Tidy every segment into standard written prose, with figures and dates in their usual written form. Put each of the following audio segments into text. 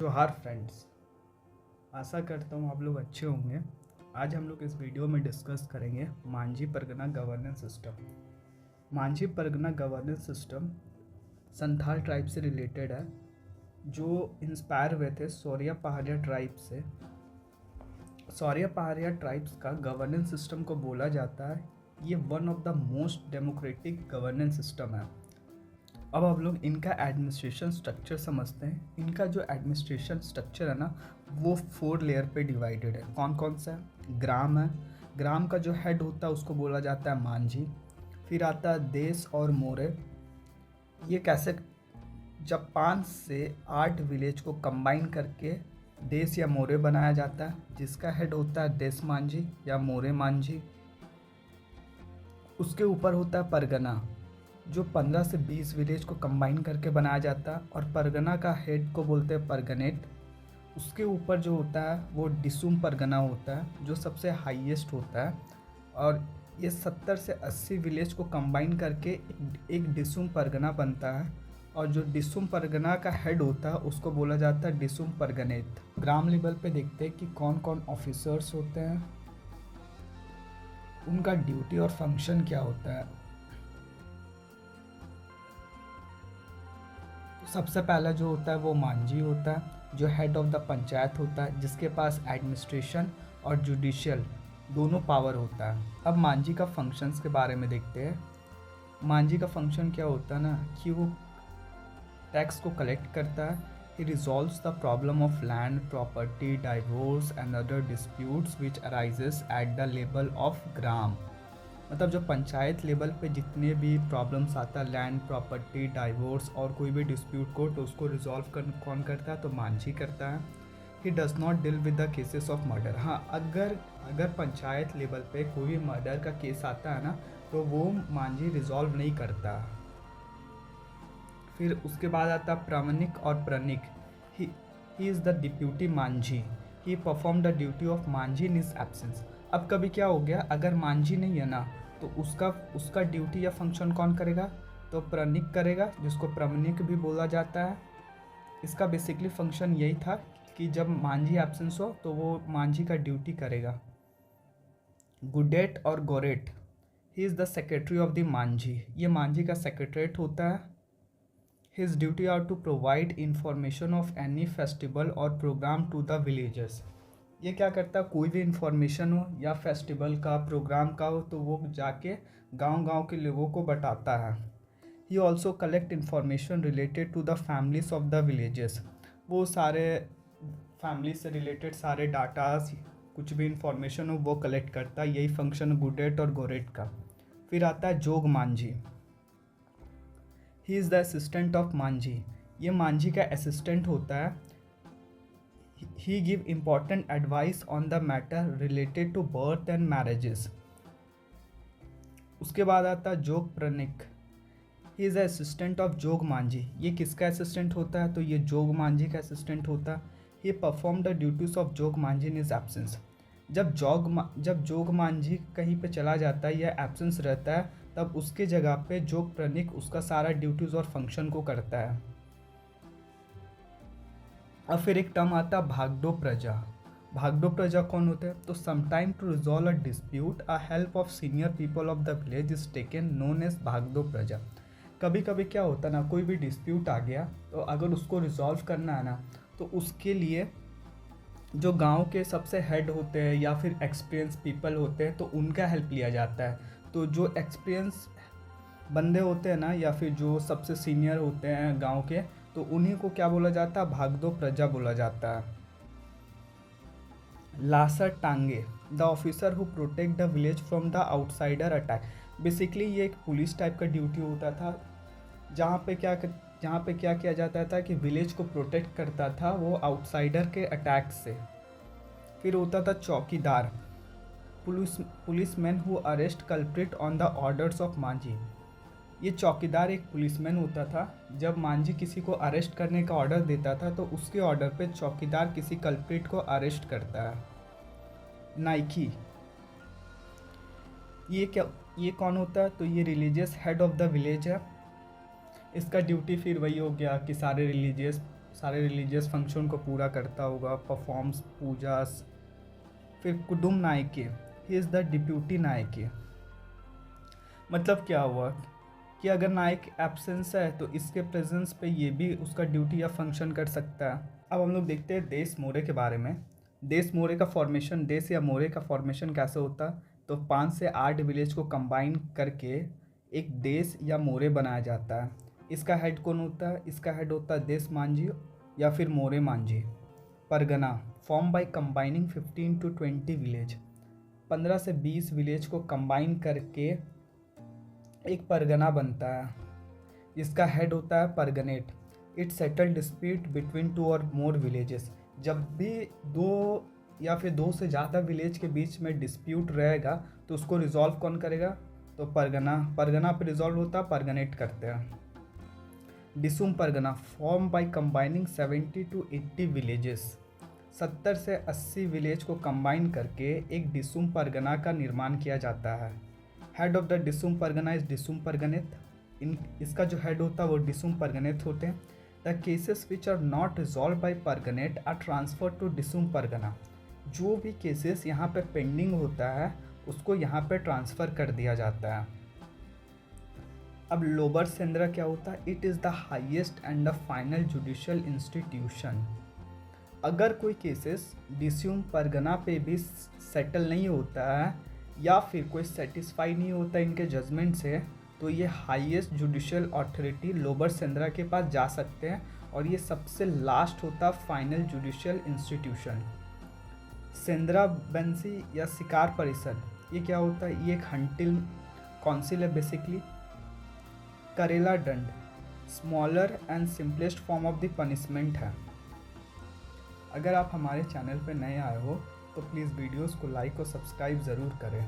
जोहार फ्रेंड्स। आशा करता हूँ आप लोग अच्छे होंगे। आज हम लोग इस वीडियो में डिस्कस करेंगे Manjhi Pargana governance system. Manjhi Pargana governance system Santhal tribe से रिलेटेड है, जो इंस्पायर हुए थे सौरिया पहाड़िया ट्राइब से। सौरिया पहाड़िया ट्राइब्स का गवर्नेंस सिस्टम को बोला जाता है, ये one of the most democratic governance system है। अब हम लोग इनका एडमिनिस्ट्रेशन स्ट्रक्चर समझते हैं। इनका जो एडमिनिस्ट्रेशन स्ट्रक्चर है ना, वो 4 लेयर पे डिवाइडेड है। कौन कौन सा है? ग्राम है। ग्राम का जो हेड होता है उसको बोला जाता है मांझी। फिर आता है देश और मोरे। ये कैसे? जब 5 से 8 विलेज को कंबाइन करके देश या मोरे बनाया जाता है, जिसका हेड होता है देश मांझी या मोरे मांझी। उसके ऊपर होता है परगना, जो 15 से 20 विलेज को कंबाइन करके बनाया जाता है, और परगना का हेड को बोलते हैं परगनेट। उसके ऊपर जो होता है वो डिसुम परगना होता है, जो सबसे हाईएस्ट होता है। और ये 70 से 80 विलेज को कंबाइन करके एक डिसुम परगना बनता है। और जो डिसुम परगना का हेड होता है उसको बोला जाता है डिसुम परगनेट। ग्राम लेवल पे देखते हैं कि कौन कौन ऑफिसर्स होते हैं, उनका ड्यूटी और फंक्शन क्या होता है। सबसे पहला जो होता है वो मांझी होता है, जो हेड ऑफ द पंचायत होता है, जिसके पास एडमिनिस्ट्रेशन और जुडिशियल दोनों पावर होता है। अब मांझी का फंक्शंस के बारे में देखते हैं। मांझी का फंक्शन क्या होता है ना, कि वो टैक्स को कलेक्ट करता है। He resolves the problem of land, property, divorce and other disputes which arises at the level of gram. मतलब जो पंचायत लेवल पे जितने भी प्रॉब्लम्स आता है, लैंड, प्रॉपर्टी, डाइवोर्स और कोई भी डिस्प्यूट को, तो उसको रिजॉल्व कौन करता है? तो मांझी करता है। He does not deal with the cases of murder. हाँ, अगर अगर पंचायत लेवल पे कोई भी मर्डर का केस आता है ना, तो वो मांझी रिजॉल्व नहीं करता। फिर उसके बाद आता है प्रमनिक और Pranik. He is the deputy Manjhi. He perform the duty of Manjhi in his absence. अब कभी क्या हो गया, अगर मांझी नहीं है ना, तो उसका उसका ड्यूटी या फंक्शन कौन करेगा? तो प्रनिक करेगा, जिसको प्रमनिक भी बोला जाता है। इसका बेसिकली फंक्शन यही था कि जब मांझी एब्सेंस हो तो वो मांझी का ड्यूटी करेगा। गुडेट और Goret. He is the secretary of the Manjhi. ये मांझी का सेक्रेटरीट होता है। His duty are to provide information of any festival or program to the villagers। ये क्या करता है? कोई भी इंफॉर्मेशन हो या फेस्टिवल का, प्रोग्राम का हो, तो वो जाके गांव-गांव के लोगों को बताता है। He also collect information related to the families of the villages। वो सारे फैमिली से रिलेटेड सारे डाटास, कुछ भी इंफॉर्मेशन हो वो कलेक्ट करता है। यही फंक्शन गुडेट और गोरेट का। फिर आता है Jog Manjhi. He is the assistant of Manjhi. ये मांझी का असिस्टेंट होता है। He give important advice on the matter related to birth and marriages. उसके बाद आता है Jog Pranik. He is the assistant of Jog Manjhi. ये किसका असिस्टेंट होता है? तो ये जोग मांझी का असिस्टेंट होता है। ही perform the duties of Jog Manjhi in is absence. जब जोग मांझी कहीं पे चला जाता है या एब्सेंस रहता है, तब उसके जगह पे जोग प्रनिक उसका सारा ड्यूटीज और फंक्शन को करता है। अब फिर एक टर्म आता है भागडो प्रजा। भागडो प्रजा कौन होते हैं? तो sometime to resolve a dispute a help of senior people of the village is taken, known as Bhagdo Praja. कभी कभी क्या होता है ना, कोई भी डिस्प्यूट आ गया, तो अगर उसको रिजॉल्व करना है ना, तो उसके लिए जो गांव के सबसे हेड होते हैं या फिर एक्सपीरियंस पीपल होते हैं, तो उनका हेल्प लिया जाता है। तो जो एक्सपीरियंस बंदे होते हैं ना, या फिर जो सबसे सीनियर होते हैं गांव के, तो उन्हीं को क्या बोला जाता है? भागदो प्रजा बोला जाता है। लासर टांगे, the officer who protect the village from the outsider attack. Basically ये एक पुलिस टाइप का ड्यूटी होता था, जहाँ पे क्या किया जाता था कि विलेज को प्रोटेक्ट करता था वो आउटसाइडर के अटैक से। फिर होता था चौकीदार, policeman who arrest culprit on the orders of Manjhi. ये चौकीदार एक पुलिसमैन होता था। जब मांझी किसी को अरेस्ट करने का ऑर्डर देता था, तो उसके ऑर्डर पे चौकीदार किसी कल्प्रिट को अरेस्ट करता है। नाइकी, ये कौन होता है? तो ये religious head of the village है। इसका ड्यूटी फिर वही हो गया कि सारे रिलीजियस सारे रिलीजियस फंक्शन को पूरा करता होगा, परफॉर्म्स पूजास। फिर Kudum Naike, he is the deputy Naike. मतलब क्या हुआ कि अगर नायक एब्सेंस है तो इसके प्रेजेंस पे ये भी उसका ड्यूटी या फंक्शन कर सकता है। अब हम लोग देखते हैं देश मोरे के बारे में। देश मोरे का फॉर्मेशन, देश या मोरे का फॉर्मेशन कैसे होता है? तो 5 से 8 विलेज को कंबाइन करके एक देश या मोरे बनाया जाता है। इसका हेड कौन होता है? इसका हेड होता है देश मांझी या फिर More Manjhi. Pargana form by combining 15 to 20 village, 15 से 20 विलेज को कंबाइन करके एक परगना बनता है। इसका हेड होता है परगनेट। इट सेटल डिस्प्यूट बिटवीन 2 और मोर विलेजेस। जब भी 2 या फिर 2 से ज़्यादा विलेज के बीच में डिस्प्यूट रहेगा तो उसको रिजॉल्व कौन करेगा? तो परगना पे रिजॉल्व होता है, परगनेट करते हैं। Disum Pargana form by combining 70 to 80 villages, 70 से 80 विलेज को कंबाइन करके एक डिसुम परगना का निर्माण किया जाता है। Head of the Disum Pargana is Disum Parganait. इसका जो हेड होता है वो डिसुम परगनेत होते हैं। The cases which are not resolve by Parganait are transfer to Disum Pargana. जो भी केसेस यहाँ पे पेंडिंग होता है उसको यहाँ पे ट्रांसफ़र कर दिया जाता है। अब लोअर सेंद्रा क्या होता है? It is the highest and the final judicial institution. अगर कोई केसेस डिसुम परगना पे भी सेटल नहीं होता है या फिर कोई सेटिस्फाई नहीं होता इनके जजमेंट से, तो ये highest judicial authority lower Shendra के पास जा सकते हैं और ये सबसे लास्ट होता फाइनल जुडिशियल इंस्टीट्यूशन। सेंद्रा बेंसी या शिकार परिषद, ये क्या होता है? ये एक हंटिंग काउंसिल है बेसिकली। करेला दंड smaller and simplest form of the punishment है। अगर आप हमारे चैनल पर नए आए हो तो प्लीज़ वीडियोस को लाइक और सब्सक्राइब ज़रूर करें।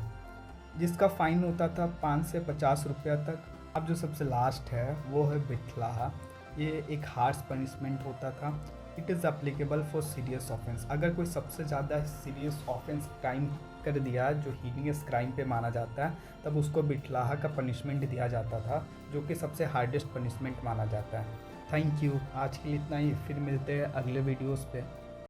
जिसका फ़ाइन होता था 5 से 50 रुपया तक। अब जो सबसे लास्ट है वो है बिठलाहा। ये एक हार्श पनिशमेंट होता था। It is applicable for serious offence. अगर कोई सबसे ज़्यादा सीरियस ऑफेंस क्राइम कर दिया जो हीनियस क्राइम पे माना जाता है तब उसको बिठलाहा का पनिशमेंट दिया जाता था, जो कि सबसे हार्डेस्ट पनिशमेंट माना जाता है। Thank you. आज के लिए इतना ही, फिर मिलते हैं अगले वीडियोज़ पे।